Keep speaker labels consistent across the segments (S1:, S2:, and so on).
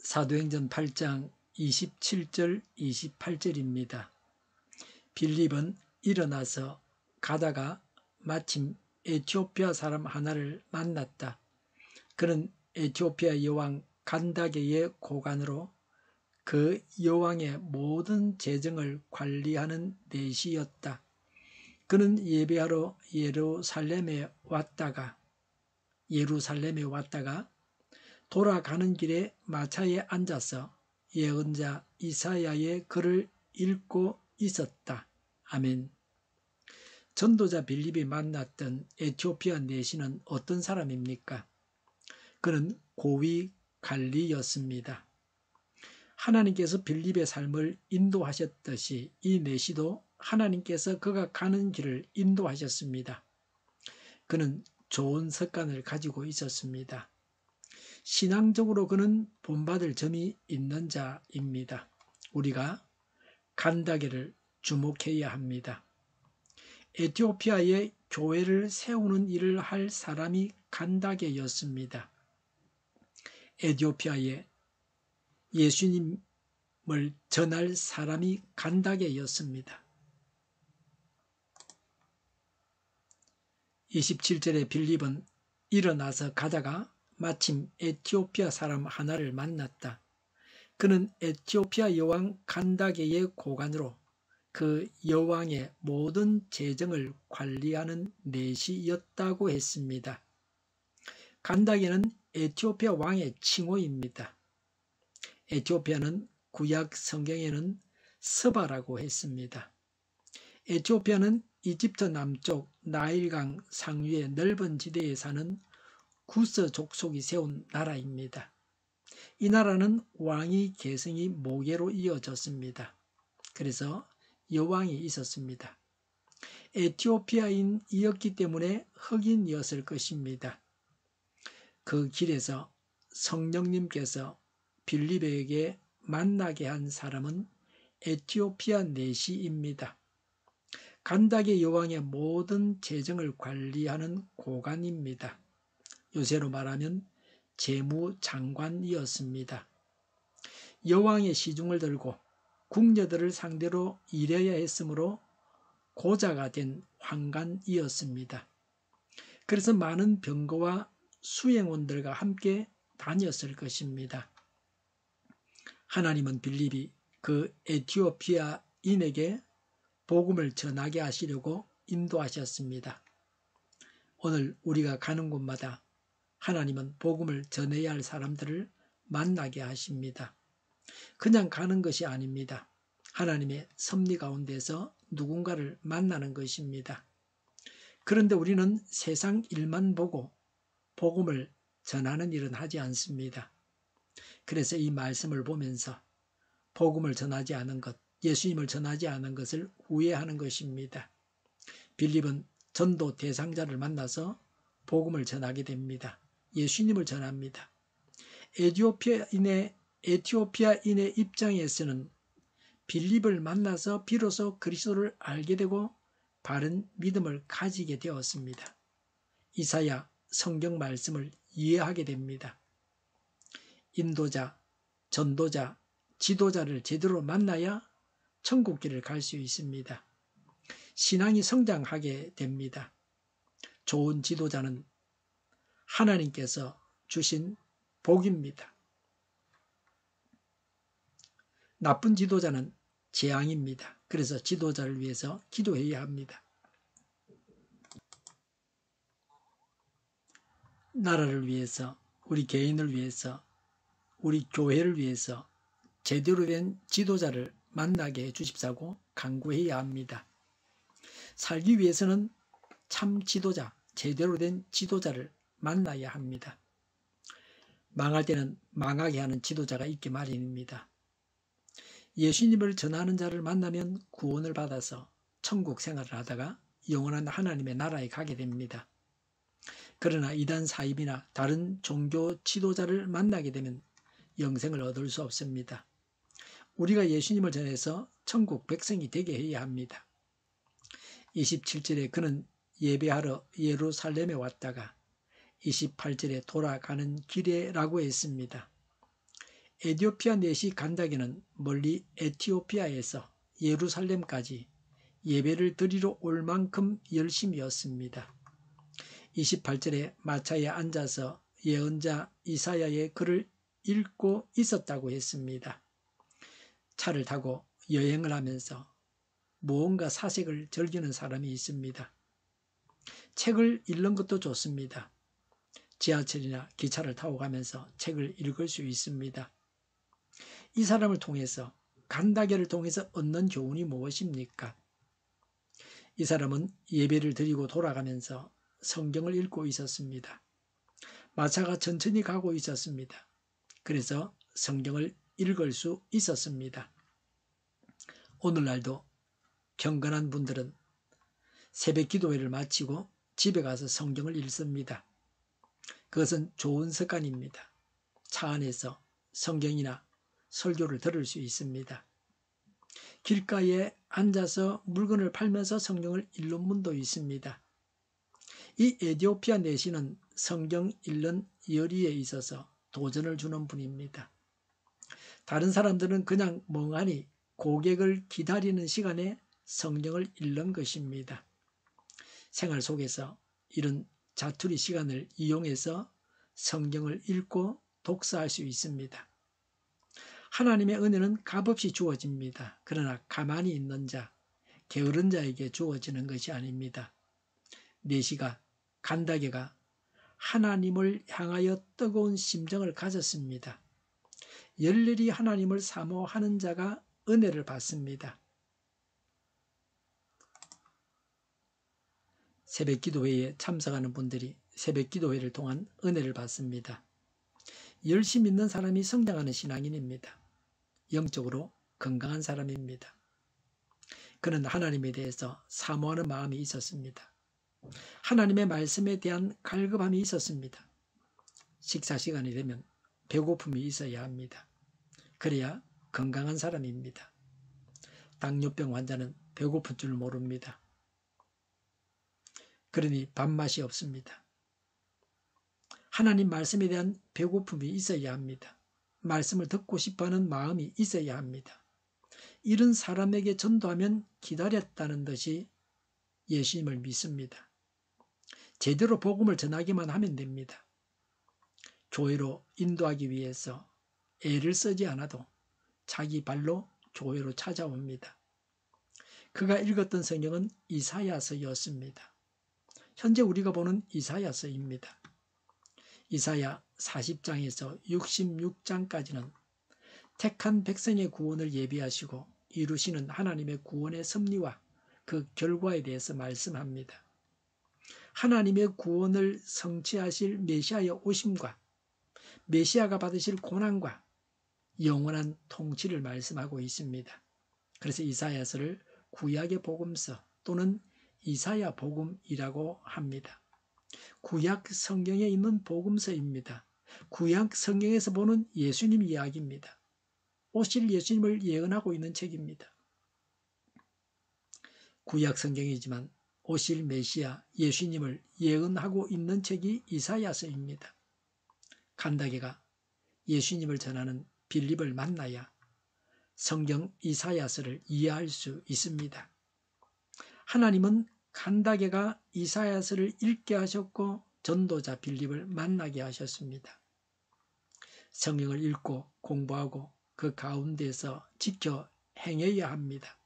S1: 사도행전 8장 27절 28절입니다. 빌립은 일어나서 가다가 마침 에티오피아 사람 하나를 만났다. 그는 에티오피아 여왕 간다게의 고관으로 그 여왕의 모든 재정을 관리하는 내시였다. 그는 예배하러 예루살렘에 왔다가 돌아가는 길에 마차에 앉아서 예언자 이사야의 글을 읽고 있었다. 아멘. 전도자 빌립이 만났던 에티오피아 내시는 어떤 사람입니까? 그는 고위 관리였습니다. 하나님께서 빌립의 삶을 인도하셨듯이 이 내시도 하나님께서 그가 가는 길을 인도하셨습니다. 그는 좋은 습관을 가지고 있었습니다. 신앙적으로 그는 본받을 점이 있는 자입니다. 우리가 간다게를 주목해야 합니다. 에티오피아에 교회를 세우는 일을 할 사람이 간다게였습니다. 에티오피아에 예수님을 전할 사람이 간다게였습니다. 27절에 빌립은 일어나서 가다가 마침 에티오피아 사람 하나를 만났다. 그는 에티오피아 여왕 간다게의 고관으로 그 여왕의 모든 재정을 관리하는 내시였다고 했습니다. 간다게는 에티오피아 왕의 칭호입니다. 에티오피아는 구약 성경에는 스바라고 했습니다. 에티오피아는 이집트 남쪽 나일강 상류의 넓은 지대에 사는 구스 족속이 세운 나라입니다. 이 나라는 왕위 계승이 모계로 이어졌습니다. 그래서 여왕이 있었습니다. 에티오피아인이었기 때문에 흑인이었을 것입니다. 그 길에서 성령님께서 빌립에게 만나게 한 사람은 에티오피아 내시입니다. 간다게 여왕의 모든 재정을 관리하는 고관입니다. 요새로 말하면 재무장관이었습니다. 여왕의 시중을 들고 궁녀들을 상대로 일해야 했으므로 고자가 된 황관이었습니다. 그래서 많은 병거와 수행원들과 함께 다녔을 것입니다. 하나님은 빌립이 그 에티오피아인에게 복음을 전하게 하시려고 인도하셨습니다. 오늘 우리가 가는 곳마다 하나님은 복음을 전해야 할 사람들을 만나게 하십니다. 그냥 가는 것이 아닙니다. 하나님의 섭리 가운데서 누군가를 만나는 것입니다. 그런데 우리는 세상 일만 보고 복음을 전하는 일은 하지 않습니다. 그래서 이 말씀을 보면서 복음을 전하지 않은 것, 예수님을 전하지 않은 것을 후회하는 것입니다. 빌립은 전도 대상자를 만나서 복음을 전하게 됩니다. 예수님을 전합니다. 에티오피아인의 입장에서는 빌립을 만나서 비로소 그리스도를 알게 되고 바른 믿음을 가지게 되었습니다. 이사야 성경 말씀을 이해하게 됩니다. 인도자, 전도자, 지도자를 제대로 만나야 천국길을 갈 수 있습니다. 신앙이 성장하게 됩니다. 좋은 지도자는 하나님께서 주신 복입니다. 나쁜 지도자는 재앙입니다. 그래서 지도자를 위해서 기도해야 합니다. 나라를 위해서, 우리 개인을 위해서, 우리 교회를 위해서 제대로 된 지도자를 만나게 해 주십사고 간구해야 합니다. 살기 위해서는 참 지도자, 제대로 된 지도자를 만나야 합니다. 망할 때는 망하게 하는 지도자가 있기 마련입니다. 예수님을 전하는 자를 만나면 구원을 받아서 천국 생활을 하다가 영원한 하나님의 나라에 가게 됩니다. 그러나 이단 사입이나 다른 종교 지도자를 만나게 되면 영생을 얻을 수 없습니다. 우리가 예수님을 전해서 천국 백성이 되게 해야 합니다. 27절에 그는 예배하러 예루살렘에 왔다가 28절에 돌아가는 길에라고 했습니다. 에티오피아 내시 간다게는 멀리 에티오피아에서 예루살렘까지 예배를 드리러 올 만큼 열심이었습니다. 28절에 마차에 앉아서 예언자 이사야의 글을 읽고 있었다고 했습니다. 차를 타고 여행을 하면서 무언가 사색을 즐기는 사람이 있습니다. 책을 읽는 것도 좋습니다. 지하철이나 기차를 타고 가면서 책을 읽을 수 있습니다. 이 사람을 통해서, 간다게를 통해서 얻는 교훈이 무엇입니까? 이 사람은 예배를 드리고 돌아가면서 성경을 읽고 있었습니다. 마차가 천천히 가고 있었습니다. 그래서 성경을 읽을 수 있었습니다. 오늘날도 경건한 분들은 새벽 기도회를 마치고 집에 가서 성경을 읽습니다. 그것은 좋은 습관입니다. 차 안에서 성경이나 설교를 들을 수 있습니다. 길가에 앉아서 물건을 팔면서 성경을 읽는 분도 있습니다. 이 에티오피아 내시는 성경 읽는 열의에 있어서 도전을 주는 분입니다. 다른 사람들은 그냥 멍하니 고객을 기다리는 시간에 성경을 읽는 것입니다. 생활 속에서 이런 자투리 시간을 이용해서 성경을 읽고 독서할 수 있습니다. 하나님의 은혜는 값없이 주어집니다. 그러나 가만히 있는 자, 게으른 자에게 주어지는 것이 아닙니다. 내시가, 간다게가 하나님을 향하여 뜨거운 심정을 가졌습니다. 열렬히 하나님을 사모하는 자가 은혜를 받습니다. 새벽 기도회에 참석하는 분들이 새벽 기도회를 통한 은혜를 받습니다. 열심 있는 사람이 성장하는 신앙인입니다. 영적으로 건강한 사람입니다. 그는 하나님에 대해서 사모하는 마음이 있었습니다. 하나님의 말씀에 대한 갈급함이 있었습니다. 식사 시간이 되면 배고픔이 있어야 합니다. 그래야 건강한 사람입니다. 당뇨병 환자는 배고픈 줄 모릅니다. 그러니 밥맛이 없습니다. 하나님 말씀에 대한 배고픔이 있어야 합니다. 말씀을 듣고 싶어하는 마음이 있어야 합니다. 이런 사람에게 전도하면 기다렸다는 듯이 예수님을 믿습니다. 제대로 복음을 전하기만 하면 됩니다. 교회로 인도하기 위해서 애를 쓰지 않아도 자기 발로 교회로 찾아옵니다. 그가 읽었던 성경은 이사야서였습니다. 현재 우리가 보는 이사야서입니다. 이사야 40장에서 66장까지는 택한 백성의 구원을 예비하시고 이루시는 하나님의 구원의 섭리와 그 결과에 대해서 말씀합니다. 하나님의 구원을 성취하실 메시아의 오심과 메시아가 받으실 고난과 영원한 통치를 말씀하고 있습니다. 그래서 이사야서를 구약의 복음서 또는 이사야 복음이라고 합니다. 구약 성경에 있는 복음서입니다. 구약 성경에서 보는 예수님 이야기입니다. 오실 예수님을 예언하고 있는 책입니다. 구약 성경이지만 오실 메시아 예수님을 예언하고 있는 책이 이사야서입니다. 간다게가 예수님을 전하는 빌립을 만나야 성경 이사야서를 이해할 수 있습니다. 하나님은 간다게가 이사야서를 읽게 하셨고 전도자 빌립을 만나게 하셨습니다. 성경을 읽고 공부하고 그 가운데서 지켜 행해야 합니다.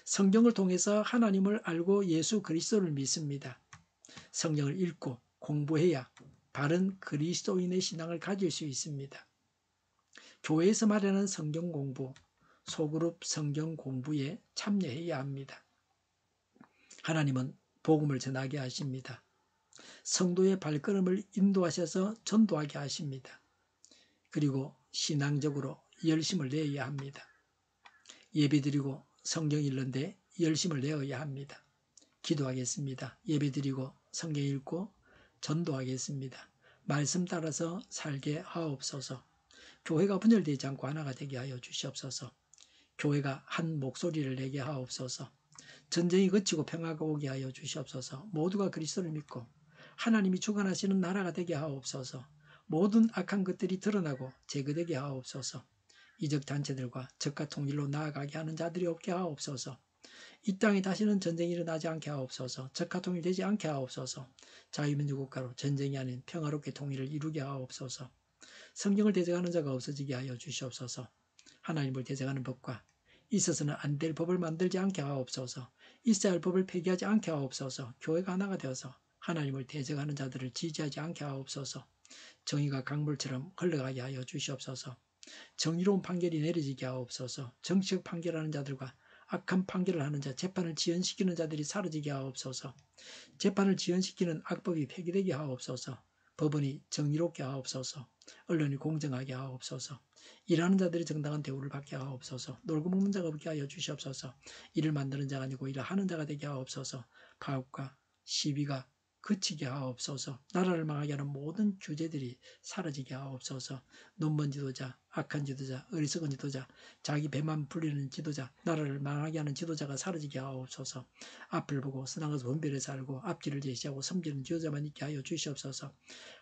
S1: 성경을 통해서 하나님을 알고 예수 그리스도를 믿습니다. 성경을 읽고 공부해야 바른 그리스도인의 신앙을 가질 수 있습니다. 교회에서 마련한 성경 공부, 소그룹 성경 공부에 참여해야 합니다. 하나님은 복음을 전하게 하십니다. 성도의 발걸음을 인도하셔서 전도하게 하십니다. 그리고 신앙적으로 열심을 내어야 합니다. 예배드리고 성경 읽는데 열심을 내어야 합니다. 기도하겠습니다. 예배드리고 성경 읽고 전도하겠습니다. 말씀 따라서 살게 하옵소서. 교회가 분열되지 않고 하나가 되게 하여 주시옵소서. 교회가 한 목소리를 내게 하옵소서. 전쟁이 그치고 평화가 오게 하여 주시옵소서. 모두가 그리스도를 믿고 하나님이 주관하시는 나라가 되게 하옵소서. 모든 악한 것들이 드러나고 제거되게 하옵소서. 이적 단체들과 적과 통일로 나아가게 하는 자들이 없게 하옵소서. 이 땅에 다시는 전쟁이 일어나지 않게 하옵소서. 적과 통일되지 않게 하옵소서. 자유민주국가로 전쟁이 아닌 평화롭게 통일을 이루게 하옵소서. 성경을 대적하는 자가 없어지게 하여 주시옵소서. 하나님을 대적하는 법과 있어서는 안 될 법을 만들지 않게 하옵소서. 있어야 할 법을 폐기하지 않게 하옵소서. 교회가 하나가 되어서 하나님을 대적하는 자들을 지지하지 않게 하옵소서. 정의가 강물처럼 흘러가게 하여 주시옵소서. 정의로운 판결이 내려지게 하옵소서. 정치적 판결하는 자들과 악한 판결을 하는 자, 재판을 지연시키는 자들이 사라지게 하옵소서. 재판을 지연시키는 악법이 폐기되게 하옵소서. 법원이 정의롭게 하옵소서. 언론이 공정하게 하옵소서. 일하는 자들이 정당한 대우를 받게 하옵소서. 놀고 먹는 자가 없게 하여 주시옵소서. 일을 만드는 자가 아니고 일을 하는 자가 되게 하옵소서. 파업과 시비가 그치게 하옵소서. 나라를 망하게 하는 모든 규제들이 사라지게 하옵소서. 눈먼 지도자, 악한 지도자, 어리석은 지도자, 자기 배만 불리는 지도자, 나라를 망하게 하는 지도자가 사라지게 하옵소서. 앞을 보고 선한 것을 분별해서 알고 앞길을 제시하고 섬기는 지도자만 있게 하여 주시옵소서.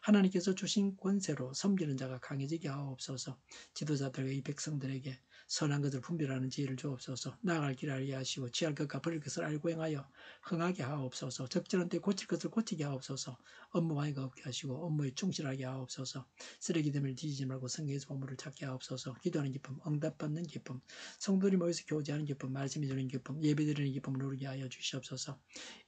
S1: 하나님께서 주신 권세로 섬기는 자가 강해지게 하옵소서. 지도자들과 이 백성들에게 선한 것을 분별하는 지혜를 주옵소서. 나아갈 길을 알게 하시고 취할 것과 버릴 것을 알고 행하여 흥하게 하옵소서. 적절한 때 고칠 것을 고치게 하옵소서. 업무 방해가 없게 하시고 업무에 충실하게 하옵소서. 쓰레기됨을 뒤지지 말고 성경에서 보물을 찾게 하옵소서. 기도하는 기쁨, 응답받는 기쁨, 성도들이 모여서 교제하는 기쁨, 말씀이 주는 기쁨, 예배드리는 기쁨을 누리게 하여 주시옵소서.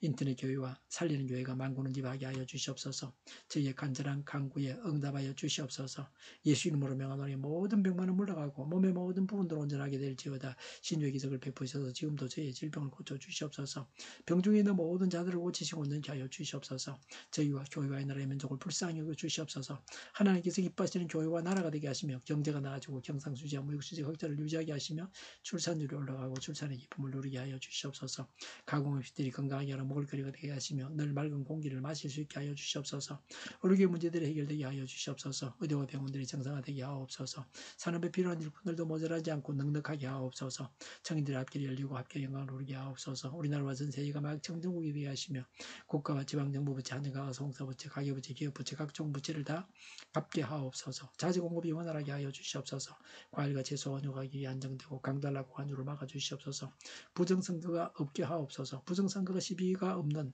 S1: 인터넷 교회와 살리는 교회가 만국을 지배하게 하여 주시옵소서. 저희의 간절한 간구에 응답하여 주시옵소서. 예수 이름으로 명하노니 모든 병만은 물러가고 몸의 모든 부분도 온전하게 될지어다. 신유의 기적을 베푸셔서 지금도 저희의 질병을 고쳐 주시옵소서. 병중에 있는 모든 자들을 고치시고 온전케 하여 주시옵소서. 저희와 교회와 이 나라의 민족을 불쌍히 여겨 주시옵소서. 하나님께서 기뻐하시는 교회와 나라가 되게 하시며 경제가 나아지고 경상수지와 무역수지 흑자를 유지하게 하시며 출산율이 올라가고 출산의 기쁨을 누리게 하여 주시옵소서. 가공업시들이 건강하게 하라 먹을거리가 되게 하시며 늘 맑은 공기를 마실 수 있게 하여 주시옵소서. 의료계 문제들이 해결되게 하여 주시옵소서. 의료와 병원들이 정상화되게 하옵소서. 산업에 필요한 일꾼들도 모자라지 않고 넉넉하게 하옵소서. 청인들의 앞길이 열리고 합계 영광을 누리게 하옵소서. 우리나라와 전 세계가 막 청정국이 되게 하시며 국가와 지방정부부처, 한정가가 홍사부처, 가계부처, 기업부처, 각종 부처를 다 갚게 하옵소서. 자재공급이 원활하게 하여 주시옵소서. 과일과 채소 원유 가격이 안정되고 강달라고 환율을 막아주시옵소서. 부정선거가 없게 하옵소서. 부정선거 시비가 없는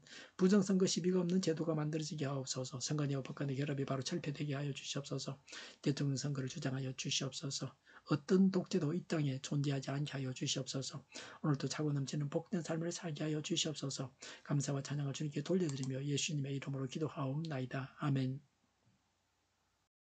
S1: 제도가 만들어지게 하옵소서. 선관위와 법관의 결합이 바로 철폐되게 하여 주시옵소서. 대통령 선거를 주장하여 주시옵소서. 어떤 독재도 이 땅에 존재하지 않게 하여 주시옵소서. 오늘도 차고 넘치는 복된 삶을 살게 하여 주시옵소서. 감사와 찬양을 주님께 돌려드리며 예수님의 이름으로 기도하옵나이다. 아멘.